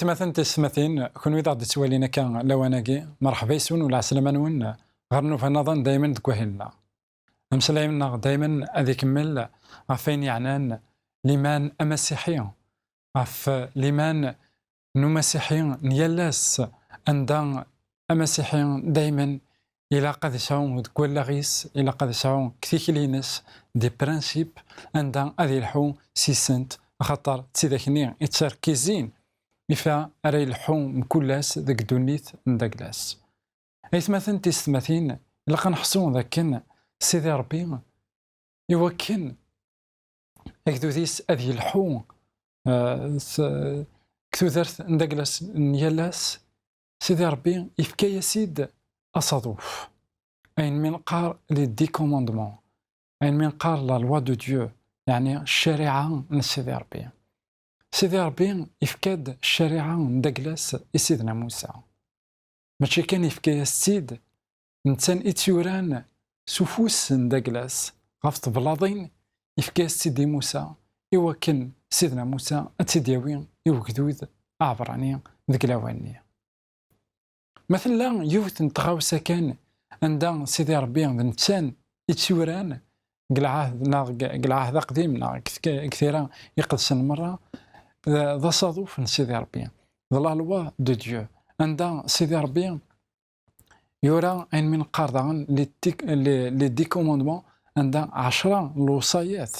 مثلا تسمثين كون إذا تسوالينا كان لواناكي مرحبا يسون ولا عسلامة نون غير في النظام دائما تكوهلنا مسلايمنا دائما هذه كمل عفين يعنان لمان أمسيحيين عف لمان نو مسيحيين نيلاس عندن أمسيحيين دائما إلا قد يسعون تقول لغيس إلا قد يسعون كثيكلينس دي برانسيب عندن هذه الحو سيسنت خاطر تسيداكني يتركيزين مفا أري الحوم مكلاس ذاك دونيت نداكلاس مثلا تستمثين إلا كنحصون ذاك سيدي ربي يوكن هكذو ديس هذه الحوم كثو درت نداكلاس نيالاس سيدي ربي يفكا سيد أصادوف أين من قار لي دي كوموندمون أين من قار لا لوا دو ديو يعني الشريعة من سيدي ربي سيدي ربي يفكاد الشريعة نداكلاس سيدنا موسى ماشي كان يفكا السيد نتسان إتيوران سفوس نداكلاس غفت بلاضين يفكا سيدي موسى إوا كان سيدنا موسى أتسيدياوين يوكدود أعبراني ذيك لاواني مثلا يوث نتغاوسا كان عند سيدي ربي نتسان إتيوران قلعاه ذا قديم كثيرا يقدسن مرة ذا صادوف من سيدي ربي ذا لا لوا دو ديو عند سيدي ربي يورا أين من قاردان لي دي كوموندمون عند 10 الوصايات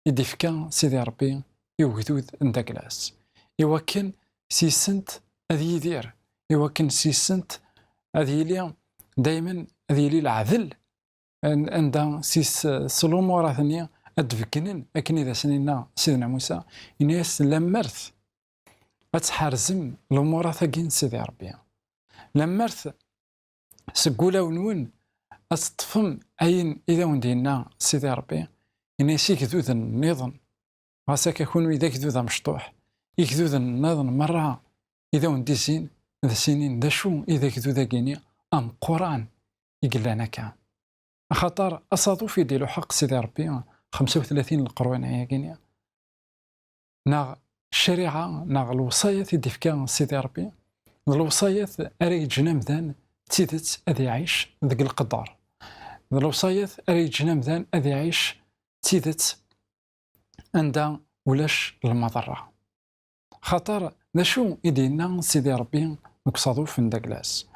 يدفكا سيدي ربي يوجدود نداكلاس يوكن سيسنت هذه يدير يوكن سيسنت هذه لي دايما هذه لي العدل عند سيس سلومورا ثانيه أدفكنن أكن إذا سنينا سيدنا موسى إنيس لمرث أتحرزم الأمور ثقين سيدي ربي لمرث سقولا ونون أتطفم أين إذا وندينا سيدي ربي إنيس يكذوذ النظام غاساك يكون إذا كذوذ مشطوح يكذوذ النظام مرة إذا ونديسين ذا سنين ذا شو إذا كذوذ كيني أم قرآن يقلنا كان خاطر أصادوف يديلو حق سيدي ربي 35 القرون هي كينيا ناغ الشريعة ناغ الوصايات يدفكا سيدي ربي الوصايات أري جنا مذان تيدت أذي يعيش ذاك القدر الوصايات أري جنا مذان أذي يعيش تيدت عندها ولاش المضرة خاطر ذا شو يدينا سيدي ربي نقصادوف من داكلاس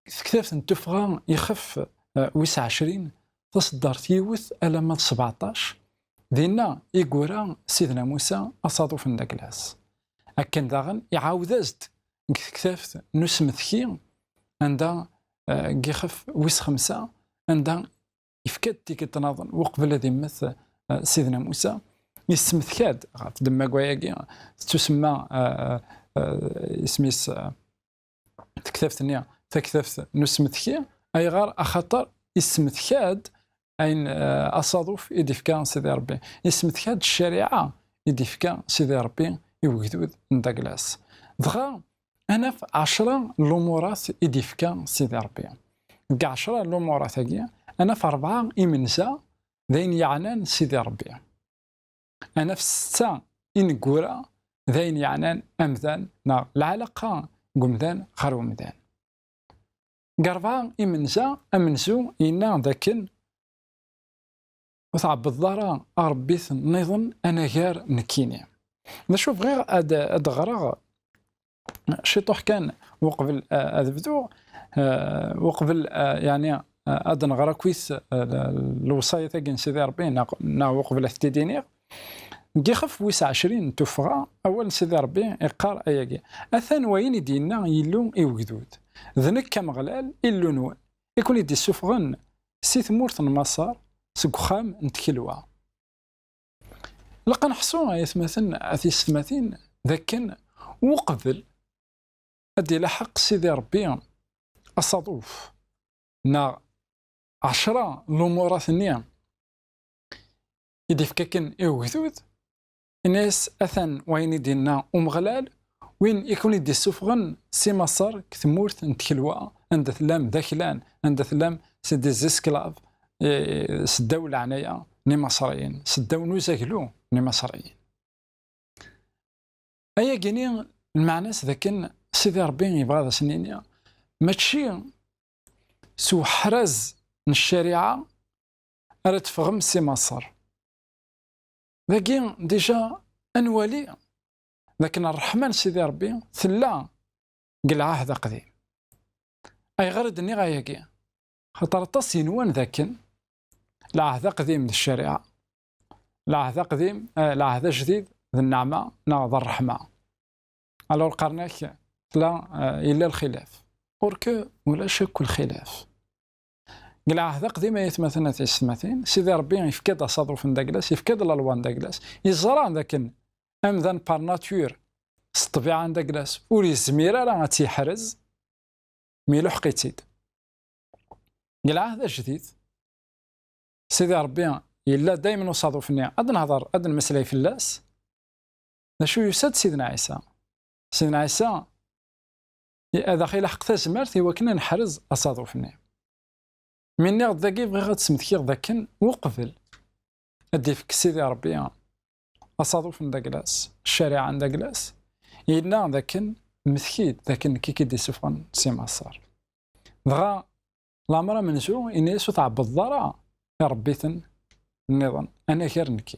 كتابة التفغى يخف 29 تصدر تيوث ألمات 17 دينا يقورا سيدنا موسى أصادوف نداكلاس أكن داغن يعاود أزد كتافت نسمثكي عندها يخف ويس 5 عندها يفكاد تيكي تناظن وقبل الذي مثل سيدنا موسى يسمثكاد دما كواياكي تسمى اسميس كتافت نيا فكتافت نسمثكي أي غار أخطر يسمثكاد أين أصادوف يدفكا سيدي ربي يسمثكاد الشريعة يدفكا سيدي ربي يوجدود نداكلاس دغا أنا في 10 الأمورات يدفكا سيدي ربي كاع 10 الأمورات هاكيا أنا في 4 إمنزا ذين يعنان سيدي ربي أنا في 6 إنكورا ذين يعنان أمذان العلاقة قمذان خرو مذان قربا إمنزا أمنزو إنا ذاكن وثعب الضارة أربيث نظن أنا غير نكيني نشوف غير أدغرا شيطوح كان وقبل أذبدو وقبل يعني أدنغرا كويس الوصاية تاقين سيدي ربي نا وقبل أثتدينير كيخف ويس 20 تفغى أول سيدي ربي يقار أياكي أثان وين يدينا يلو إيوكدود ذنك كمغلال إلو نوان يكون يدي السفغن سيث مورث المسار سكخام نتكلوا لقا نحصوها يثمثن أثي ستماثين ذاكن وقبل أدي لحق سيدي ربي أصادوف نا 10 الأمورات نيا إذا فكاكن إوغثوذ الناس أثن وين يدينا أمغلال وين يكون يدي السفغن سي مصر كثمورت نتكلوا عند ثلام ذاكلان عند ثلام سيدي زيسكلاف سداو العناية ني مصريين سداو نوزاكلو ني مصريين أيا كيني المعنى ذاكن سيدي ربي يبغى هذا سنينيا ماشي سو حرز من الشريعة راه تفهم سي مصر ذاكي ديجا أنوالي لكن الرحمن سيدي ربي ثلا قل عهد قديم أي غير دني غاياكي خاطر تصينوان ذاكن العهد قديم للشريعة العهد قديم العهد جديد ذي النعمة ذا الرحمة على القرناك لا إلا الخلاف أوركو ولا شك الخلاف قل عهد قديم يتمثلنا في السماتين سيدي ربي يفكاد صدرو داكلاس يفكاد الألوان داكلاس يزرع لكن أمذن بار ناتور الطبيعة داكلاس ولي زميرة راه تيحرز ميلو حقيتيد قل عهد جديد سيدي ربي إلا دايما وصادو فني أد نهضر أد المسألة في اللاس شو يسد سيدنا عيسى سيدنا عيسى هذا خيل حق تزمرت هو كنا نحرز أصادو فني مني غدا كي بغي غتسمتكي غدا كان وقفل أدي فيك سيدي ربي أصادو فن داكلاس الشريعة عند داكلاس إلا ذاكن مثكيد ذاكن كي كيدي سفغن سي مصر دغا لامرا منزو إني سو تعبد الضرا يا ربيتن النظام أنا غير نكي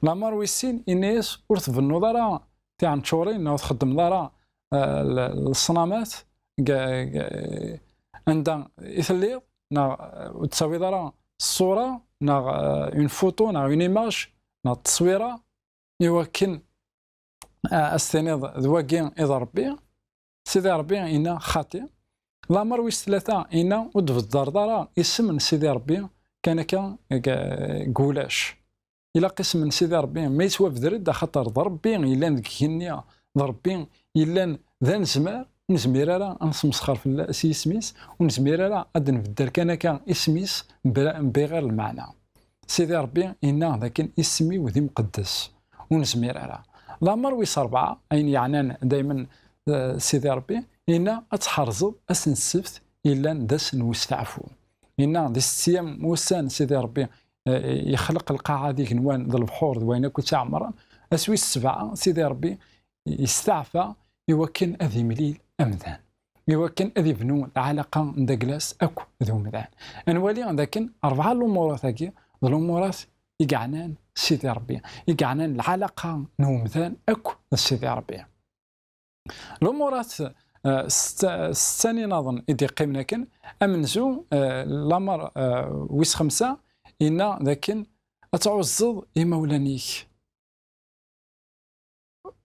لامر ويسين إنيس ورث بالنظرة تاع نشورين أو تخدم ضرا الصنامات عندها إثليض وتساوي ضرا الصورة اون فوتو اون ايماج التصويرة يوكن استنيض ذواكين إذا ربي سيدي ربي إنا خاطئ لامر ويس ثلاثة إنا ودف الدردرة اسم سيدي ربي كان قولاش إلا قسم من سيدي ربي ما يسوى بدرد خاطر ضربي إلا نكينيا ضربي إلا ذا نزمار نزمير راه نسمسخر في سميس ونزمير راه غادي نبدل كان اسميس بغير المعنى سيدي ربي إنا ذاك اسمي وذي مقدس ونزمير راه لامر ويس 4 أين يعني دائما سيدي ربي إنا أتحرزب أسن السبت إلا ندس نوستعفو إنا دي 6 أيام وسان سيدي ربي يخلق القاعة ديك نوان ذا البحور وين كنت عمرا أسوي 7 سيدي ربي يستعفى يوكن أذي مليل أمذان يوكن أذي بنو العلاقة ندقلاس أكو ذو مذان أنوالي ذاكن 4 الأمورات هاكي الأمورات يقعنان سيدي ربي يقعنان العلاقة نومذان أكو سيدي ربي الأمورات الثاني نظن إدي قيمنا كن أمنزو لامر ويس 5 إنا ذاكن أتعوزض إمولانيك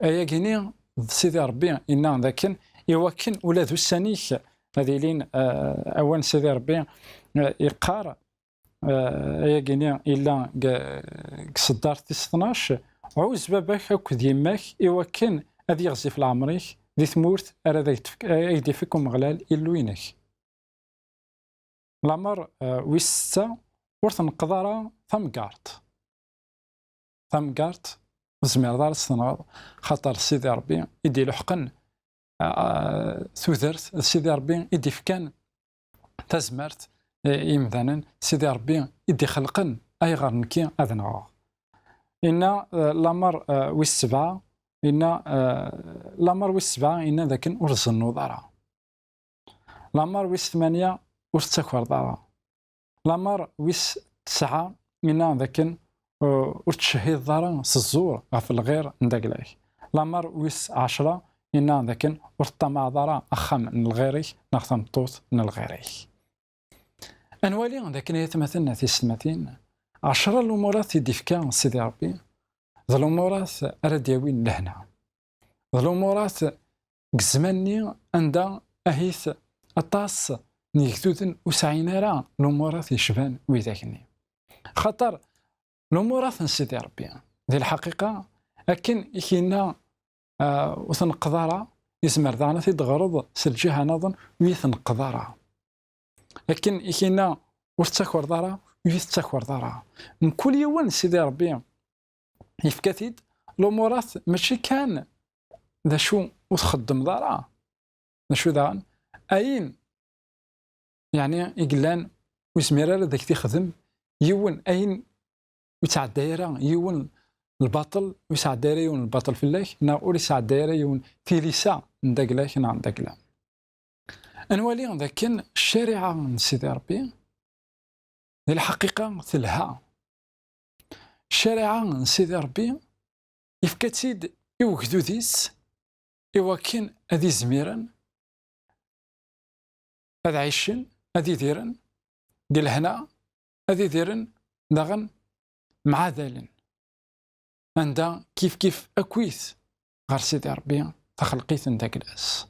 أيا كيني سيدي ربي إنا ذاكن يوكن ولاد السانيك هذه لين أوان سيدي ربي يقار أيا كيني إلا صدار 12 عوز باباك أكو ديماك يوكن هذه يغزي في العمريك ذي ثمورت أرى يدي فيكم غلال إلوينك لامر ويستا ورث نقدر ثمقارت زمير دار السنغاض خاطر سيدي ربي يدي لحقن ثوثرت سيدي ربي يدي فكان تزمرت يمذانا سيدي ربي يدي خلقن أي غرنكي أذنغا إنا لامر ويس 7 إنا لامر ويس 7 إنا ذاك أرز النظارة لامر ويس 8 أرز تكور دارا لامر ويس 9 إنا ذاك أرز شهيد دارا سزور غف الغير ندقلاك لامر ويس 10 إنا ذاك أرز طمع دارا أخم من الغيري نخدم طوط من الغيري أنوالي ذاك يتمثلنا في السماتين 10 الأمورات يدفكا سيدي ربي ذا الأمورات أرديوين لهنا ذا الأمورات قزماني عندها أهيث أطاس نيكتوثن وسعينا راه الأمورات يشبان ويذاكني خاطر الأمورات نسيدي ربي ذي الحقيقة لكن إكينا وثنقدر يزمر دانا تيدغرض سلجها نظن ويثنقض راه لكن إكينا وستكور دارا ويستكور دارا من كل يوم سيدي ربي يفكاتيد الأمورات ماشي كان ذا شو وتخدم دارا ذا شو دان أين يعني إقلان ويسمير ذاك تيخدم يون أين ويتعدى دايرة يون الباطل ويسعد دايرة يون الباطل في الله نا أولي سعد دايرة يون تيليسا نداكلاك نا نداكلا أنوالي ذاك الشريعة من سيدي ربي الحقيقة تلها الشريعة من سيدي ربي يفكتيد يوكدو ديس إواكين أدي زميرا أدي عيشن أدي ديرن ديال هنا أدي ديرن داغن مع ذالن عندها كيف أكويث غير سيدي ربي تخلقيت نداك الأس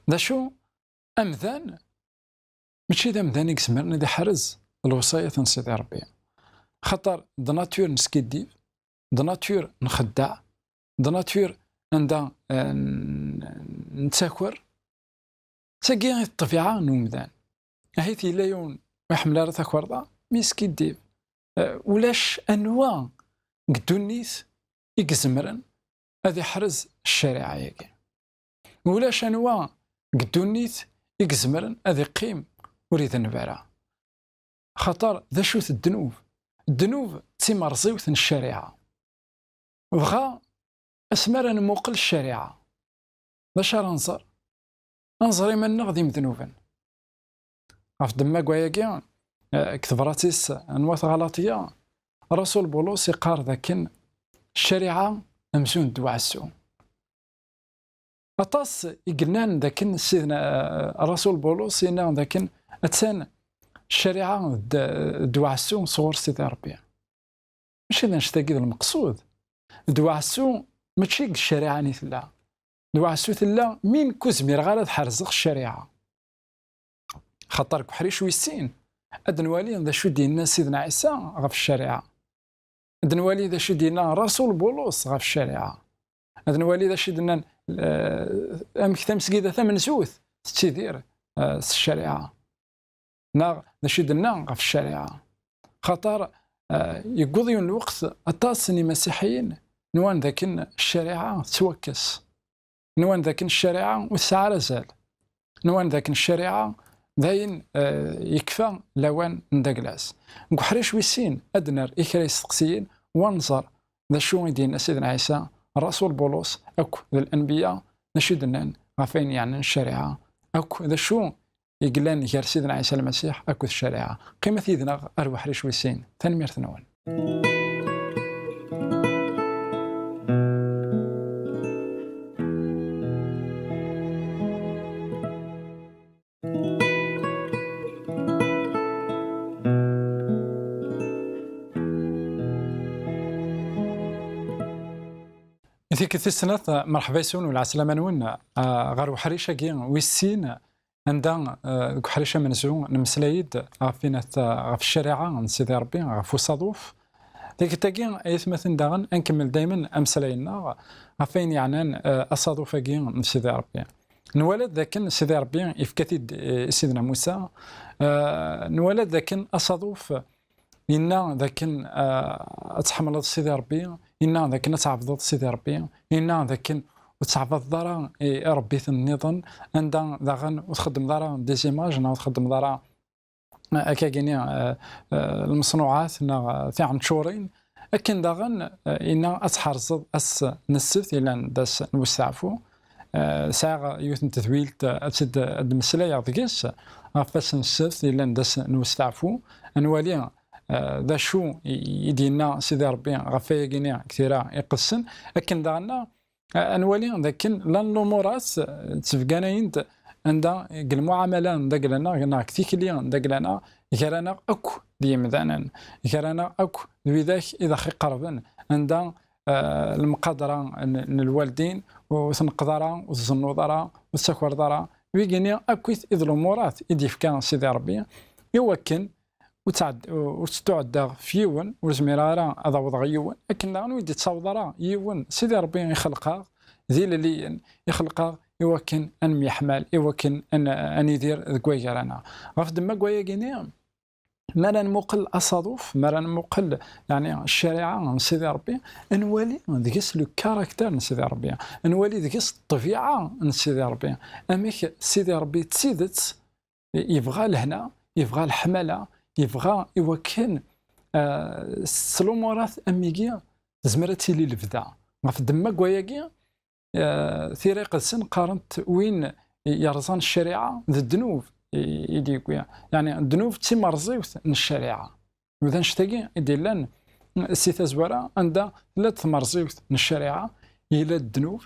دا شو أمذان ماشي دا مذان يكسمرنا دا حرز الوصاية سيدي ربي خاطر دا ناتور نسكيدي دا ناتور نخدع دا ناتور عندها نتاكور ساقي الطبيعة نومذان هيتي لا يون يحمل راه تاكور دا ميسكيدي ولاش أنواع قدونيث يكزمرن هذا حرز الشريعة ياكي ولاش أنواع قدونيث يكزمرن هذا قيم وريد نبارا خاطر ذا شوث الدنوب تيمرزيوث الشريعة بغا أسمر نموقل الشريعة باش ننظر انظري من نغدي مذنوبا عرف دما كواياكي كتبراتيس انواث غلطية رسول بولس يقار ذاكن الشريعة أمزون دوعسو أطاس يقلنان ذاكن سيدنا رسول بولس ينا ذاكن أتسان الشريعة دوعسو صور سيدي ربي ماشي إذا نشتاقي المقصود دوعسو ماشي الشريعة نيثلا دوعسو ثلا مين كوزمير غالد حرزق الشريعة خاطر كحريش ويسين أدنوالي ذا شو دينا سيدنا عيسى غف الشريعة أدنوالي ذا شو دينا رسول بولس غف الشريعة أدنوالي ذا شو دينا أمكتام سقيدة ثمن زوث تيدير الشريعة نا ذا شو دينا غف الشريعة خاطر يقضيون الوقت أطاسني مسيحيين نوان ذاكن الشريعة توكس نوان ذاكن الشريعة والساعة رزال نوان ذاكن الشريعة داين يكفى لوان نداكلاس نكحريش ويسين أدنر إكرا يستقسيين وانظر ذا شو يدين سيدنا عيسى الرسول بولس أكو ذا الأنبياء نشدنا غافين يعني الشريعة أكو ذا شو يقلان غير سيدنا عيسى المسيح أكو الشريعة قيمة يدنا أروح ريش ويسين تنمير ثنوان ذيك السنة مرحبا يسون والعسلامة نون غير حريشة كي ويسين عندها حريشة منزون نمسلايد غفينة غف الشريعة عند سيدي ربي غف وصادوف ذيك التاكي ايثمثن داغن نكمل دايما امسلاينا غفين يعني اصادوف كي من سيدي ربي نولد ذاك سيدي ربي يفكتيد سيدنا موسى نولد ذاك اصادوف إنا ذاك أتحمل سيدي ربي إنا ذاك نتعبد سيدي ربي إنا ذاك وتعبد دارا ربي النظام عندها ذاغن وتخدم دارا ديزيماج وتخدم دارا كاكيني المصنوعات في عن شورين لكن داغن إنا أتحرز أس نسفت إلا داس نوسعفو ساعة يوثن تثويل أتسد المسلايا ضيقس غفاس نسفت إلا داس نوسعفو أنوالي ذا شو يدينا سيدي ربي غفايا كينيا كثيرا يقسن لكن داغنا انوالي ذاكن لان الامورات تفقانين عندها المعامله نداك لنا كثيكلي نداك لنا غيرنا اكو ديما ذانا غيرنا اكو بذاك اذا خي قربا عندها المقدره الوالدين وتنقدره وتزنوضره وتسكوردره ويجيني اكو اذ الامورات يديف كان سيدي ربي يوكن وتعدى فيون وزميرارا هذا وضع يون لكن لا نويدي تصاوض راه يون سيدي ربي يخلقها ذيل اللي يخلق يوكن أن يحمل يوكن أن يدير كويجر أنا غف دما كويجيني ما نمقل أصادف ما نمقل يعني الشريعة من سيدي ربي نولي ديكس لو كاركتير من سيدي ربي نولي ديكس الطبيعة من سيدي ربي أميك سيدي ربي تسيدت يبغى لهنا يبغى الحملة يبغى يوكن سلومورات أميكي زمرتي لي البدا غف دما كوياكي ثيري قدسن قارنت وين يرزان الشريعة ذا الذنوب يديكويا يعني الذنوب تيمرزيوث من الشريعة وذا نشتاقي يدير لان السيثة زوارة عندها ثلاث مرزيوث من الشريعة إلى الذنوب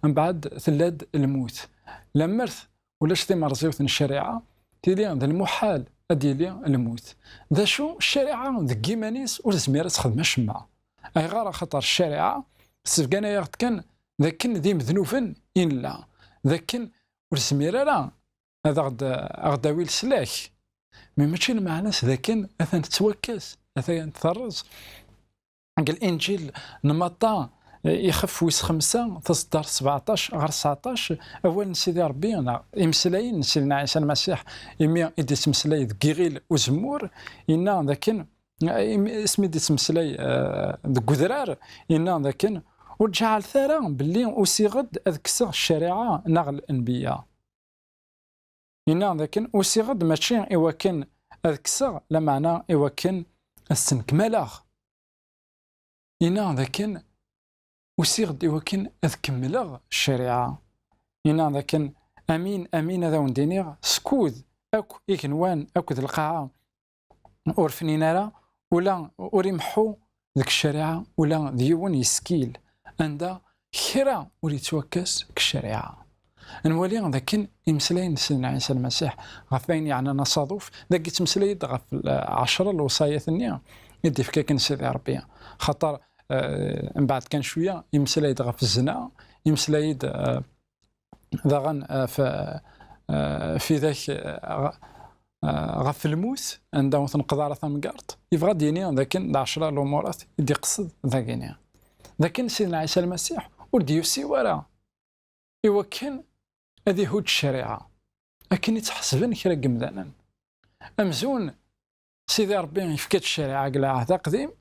من بعد ثلاد الموت لمرث ولاش ثي مرزيوث من الشريعة تيلي ذا المحال أديلي الموت ذا شو الشريعة ذا كيمانيس ولزميرة تخدم شما أي غير خطر الشريعة سفقانا ياغد كان ذاكن ذي مذنوفا إلا ذاكن ولزميرة لا هذا غداوي السلاك مي ماشي المعناس ذاكن أثن تتوكس أثن تثرز الإنجيل نمطا يخف ويس 5 تصدر 17 غير 19 أول سيدي ربي أنا يمسلاين سيدنا عيسى المسيح يمي يدي تمسلاي كيغيل وزمور إنا ذاكن اسمي دي تمسلاي ذك قدرار إنا ذاكن ورجع ثرى باللي أوسيغد أذكسر الشريعة نغل الأنبياء إنا ذاكن أوسيغد ماشي إواكن أذكسر لمعنى إواكن السنكملاغ إنا ذاكن وسيغد إواكن أذكملاغ الشريعة إنا ذاكن أمين هذا وندينيغ سكوذ أكو إكنوان أكو ذي القاعة أورفنينارا ولا أوريمحو ذيك الشريعة ولا ديون يسكيل عندها خيرا وريتوكس كالشريعة نولي ذاك يمسلاين سيدنا عيسى المسيح غف بين يعني نصادف ذاك يتمسلاي غف 10 الوصايات النية يدي فكاك سيدي ربي خاطر من بعد كان شويه يمسلاي غف الزنا يمسلاي ذاغن في ذاك غف الموت عندها تنقضى على ثمقارت يبغى ديني ذاك 10 الامورات يدي قصد ذاكينيا ذاك سيدنا عيسى المسيح ولدي يوسي ورا يوكن هذه هود الشريعه لكن يتحسبن كرا قمدانا امزون سيدي ربي يفكت الشريعه قلع عهد قديم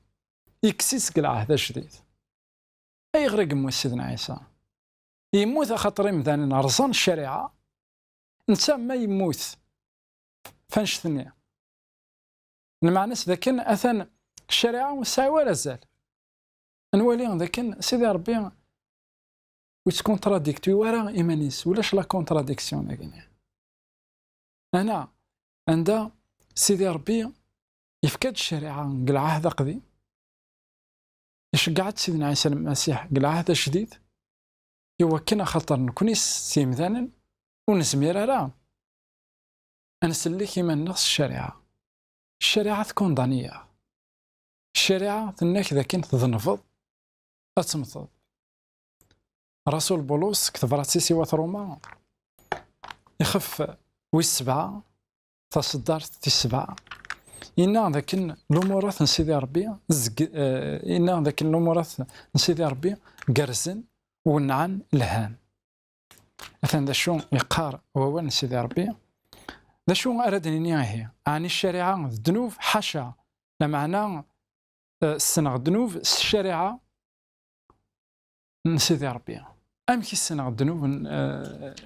يكسيس قلع عهد جديد اي غير قمو سيدنا عيسى يموت خاطر مثلا رزان الشريعه انت ما يموت فانش ثنيا المعنى ذاكن اثن الشريعه وسع ولا زال نولي ذاكن سيدي ربي ويتكونتراديكتوي ورا ايمانيس ولاش لا كونتراديكسيون هكذا انا عند سيدي ربي يفكد الشريعه قلع عهد قديم يشقعت سيدنا عيسى المسيح قلع عهد جديد يوكنا خاطر نكونيس سيمذانا ونزمير راه أنسلي كيما نفس الشريعة تكون ضنية الشريعة تناك إذا كنت تذنفض أتمثض رسول بولس كتب راسي سوى روما يخف ويس7 تصدرت تي7 إنا ذاك الأمورات نسيدي ربي إنا ذاك الأمورات نسيدي ربي قرزن ونعن لهان مثلا ذا شو يقار وهو نسيدي ربي ذا شو أردني نياهي عن الشريعة الذنوب حاشا لمعنى السنة الذنوب الشريعة نسيدي ربي أمكي السنة الذنوب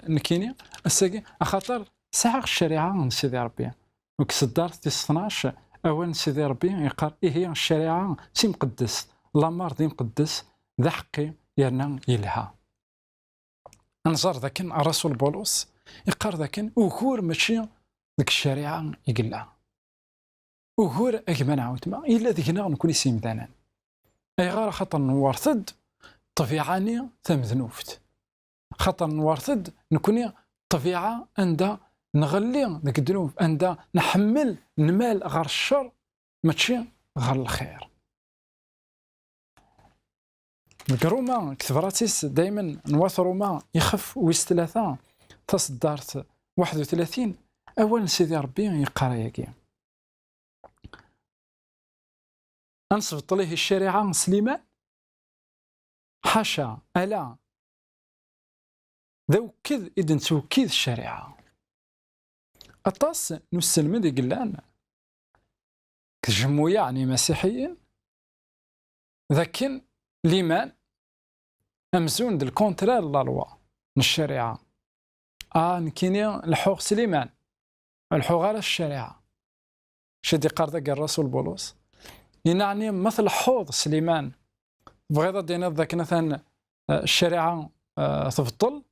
نكيني الساقي أخاطر ساعة الشريعة نسيدي ربي وكسدارت تي 12 أول نسيدي ربي يقال إيه هي الشريعة تي مقدس لامار دي مقدس ذا حقي يرنا يلها أنظر ذاك الرسول بولس يقار ذاك وكور ماشي ذيك الشريعة يقلها وكور أكمل عاوتما إلا ذيكنا نكون سيمذانا أي غير خاطر نورثد طبيعاني ثمذنوفت خاطر نورثد نكوني طبيعة عندها نغلي ذاك الذنوب عندها نحمل نمال غير الشر ماشي غير الخير الكروما كتبراتيس دائما نواث روما يخف ويس 3 تصدرت 31 أول سيدي ربي يقرا ياكي أنصبط ليه الشريعة سليمان حاشا ألا ذا وكذ إذن توكيد الشريعة أطاس نسلم ذي قلان كجمو يعني مسيحيين ذاكن ليمان أمزون دل كونترال لا لوا من الشريعة نكيني الحوغ سليمان الحوغ على الشريعة شدي قرد الرسول بولس يعني مثل حوض سليمان بغيضة دينا ذاك مثلا الشريعة تبطل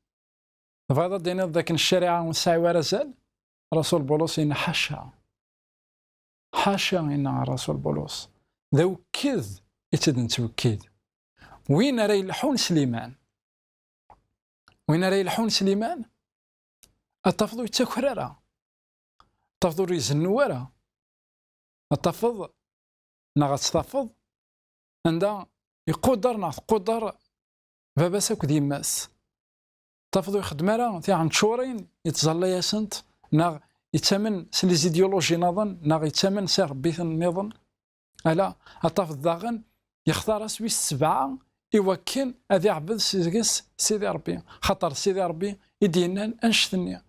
بغيضة دينا ذاك الشريعة ونسعي ورزال رسول بولس إن حاشا إن رسول بولس ذو كذ يتدن توكيد وين راي الحون سليمان التفضل يتكرر التفضل يزنوارا التفضل نغتستفض عندها يقدر قدر بابا ساك ديماس تفضل يخدم راه تاع عند شورين يتزلى ياسنت ناغ يتمن سليزيديولوجي نظن ناغ يتمن سير بيث النظن الا التفضل داغن يختار سويس 7 يوكن هذا عبد سيدي ربي خاطر سيدي ربي يدينا انشتني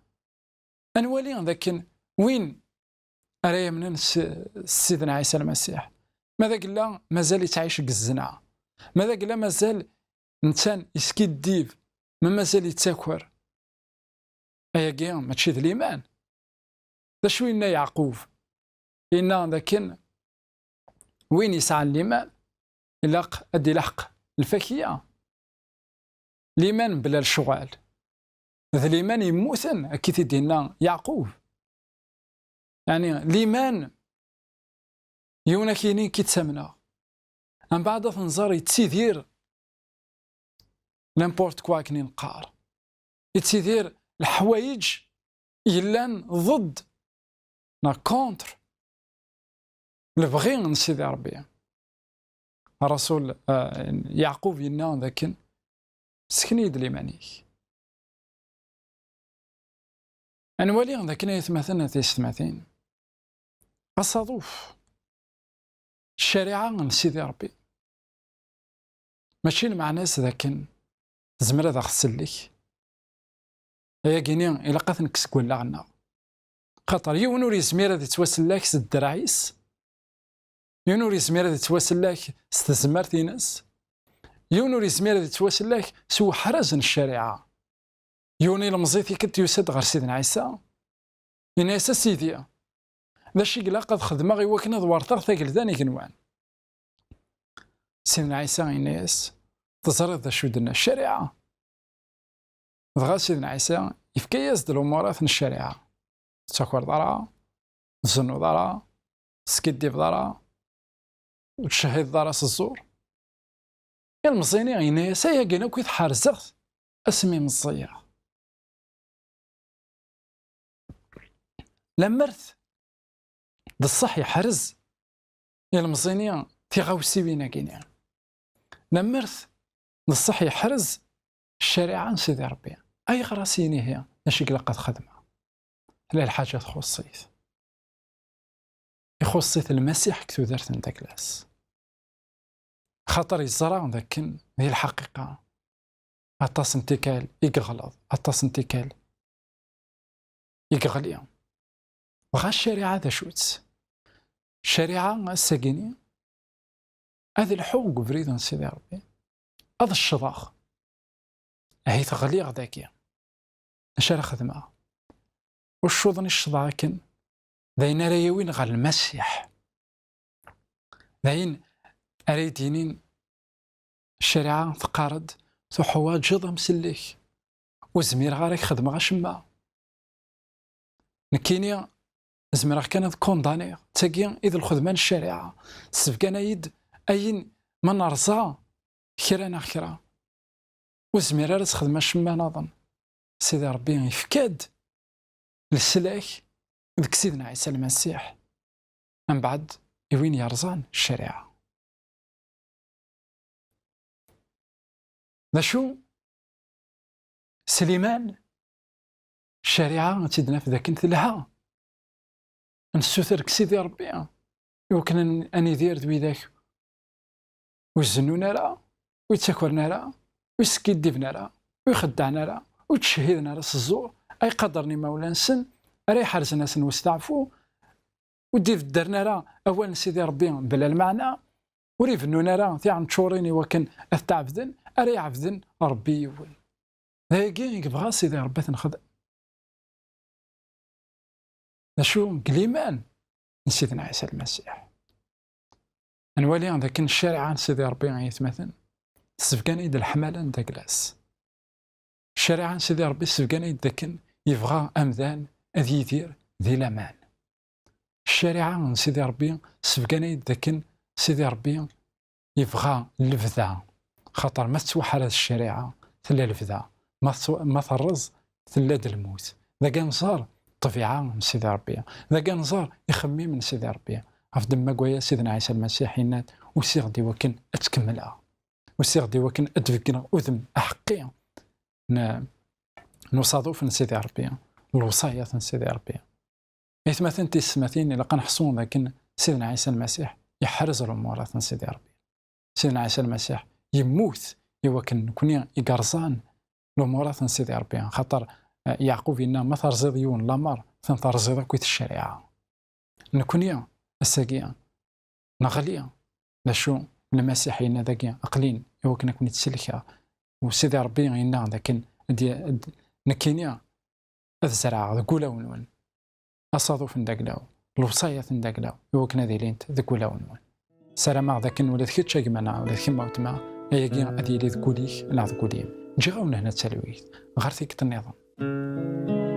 انولي ذاك وين أرايا من سيدنا عيسى المسيح ماذا قال مازال يتعيش الزنا ماذا قال مازال انسان يسكي الديب مازال يتساكر ايا قيام ما تشيد الايمان ذا شوينا يعقوب إن ذاك وين يسعى الايمان يلاق ادي لحق الفكيه الايمان بلا الشغال ذا الايمان يموتن اكيد يدينا يعقوب يعني الايمان يونا كينين كيتسامنا من بعد تنظر يتسيدير لامبورت كوا كنين قار يتسيدير الحوايج يلان ضد نا كونتر البغي من سيدي ربي الرسول يعقوب ينا ذاك سكني يد ليمانيك انوالي ذاك يتمثلنا تيستمعتين الصادوف الشريعة من سيدي ربي ماشي مع ناس ذاك زمر هذا خسل لك هيا كيني إلا قات نكسك ولا غنا خاطر يونور يزمير هذا يتواسل لك سد الرعيس يونور يزمير هذا يتواسل لك ستزمر تيناس يونور يزمير هذا يتواسل لك سو حرزن الشريعة يوني المزيتي كنت يسد غير سيدنا عيسى إن عيسى سيدي ذا الشيء قلا قد خدمة غي وكنا دوارتر ثاقل ذاني كنوان سيدنا عيسى إناس تزرد ذا شو درنا الشريعة دغا سيدنا عيسى يفكياز د الأمورات من الشريعة تسكر دارا تزنو دارا تسكديف دارا وتشهد دارا الزور المزيني إناس هيا كينا كويت حارزغت اسمي مزية لمرت بالصح يحرز يا المزينية تيغاوسي بينا كينيا نمرت بالصح يحرز الشريعة سيدي ربي أي غراسيني هي ماشي قد خدمة لا الحاجة تخصيت يخصيت المسيح كتو دارت من داكلاس خاطر يزرع ذاك هي الحقيقة أطاس انتكال يغلط أطاس انتكال يغلي وغا الشريعة ذا شوت الشريعة الساقيني هذا الحقوق بريد سيدي ربي هذا الشضاخ هي تغلي غداكيا اش راه خدمة والشوضني الشضاع كن داين رايوين غير المسيح داين اريدينين الشريعة تقارد ثو حوايج مسلك وزمير غارك خدمة غشما نكيني زمير كانت كونداني تاقي إذا الخدمان الشريعة سبقنا يد أين ما نرزا كرانا كرا وزمير راه تخدم شما نظن سيدي ربي يفكاد السلاك ذك سيدنا عيسى المسيح من بعد وين يرزان الشريعة ذا شو سليمان الشريعة تدنا في ذاك انت لها نسوثر سيدي ربي يمكن أن يدير ذوي ذاك والزنون راه ويتسكرنا راه ويسكيديفنا راه ويخدعنا راه وتشهدنا راه الزور اي قدرني مولا نسن راه يحرزنا سن واستعفو ودي في درنا راه اولا سيدي ربي بلا المعنى وريفنونا راه تاع تشوريني وكن تعبدن اري عبدن ربي يول هاكي يبغى سيدي ربي تنخدم شو قليمان سيدنا عيسى المسيح نولي ذاك الشارع سيدي ربي يتمثل سفكاني د الحمالة دا كلاس الشارع سيدي ربي سفكاني ذاك يبغى امذان اذ يدير ذي الامان الشارع سيدي ربي سفكاني ذاك سيدي ربي يبغى الفذا خاطر ما توحل الشريعة تلا الفذا ما ترز تلا الموت ذا كان صار طبيعة من سيدي ربي ذا كان صار يخمي من سيدي ربي عفد ما قويا سيدنا عيسى المسيح ينات وسيغدي وكن اتكملها وسيغدي وكن ادفكنا اذم احقي نصادف من سيدي ربي الوصايا من سيدي ربي مثلا تسمثين الا كنحصون لكن سيدنا عيسى المسيح يحرز الامور من سيدي ربي سيدنا عيسى المسيح يموت يوكن كوني يقرصان الامور من سيدي ربي خاطر يعقوب إنا ما ترزيضيون لامر تنترزيض كويت الشريعة نكونيا الساقية نغليا لشو المسيحيين ذاكيا أقلين يوكن نكون تسلكها وسيدي ربي إنا ذاكن نكينيا الزرع ذكولا ونون أصادوف نداكلاو الوصاية نداكلاو يوكن ذي لينت ذكولا ونون سلام ذاكن ولا ذكيت شاك منا ولا ذكي موتما هي أذي لي ذكوليك لا ذكوليم نجي غاونا هنا تسالويت غير ثيك النظام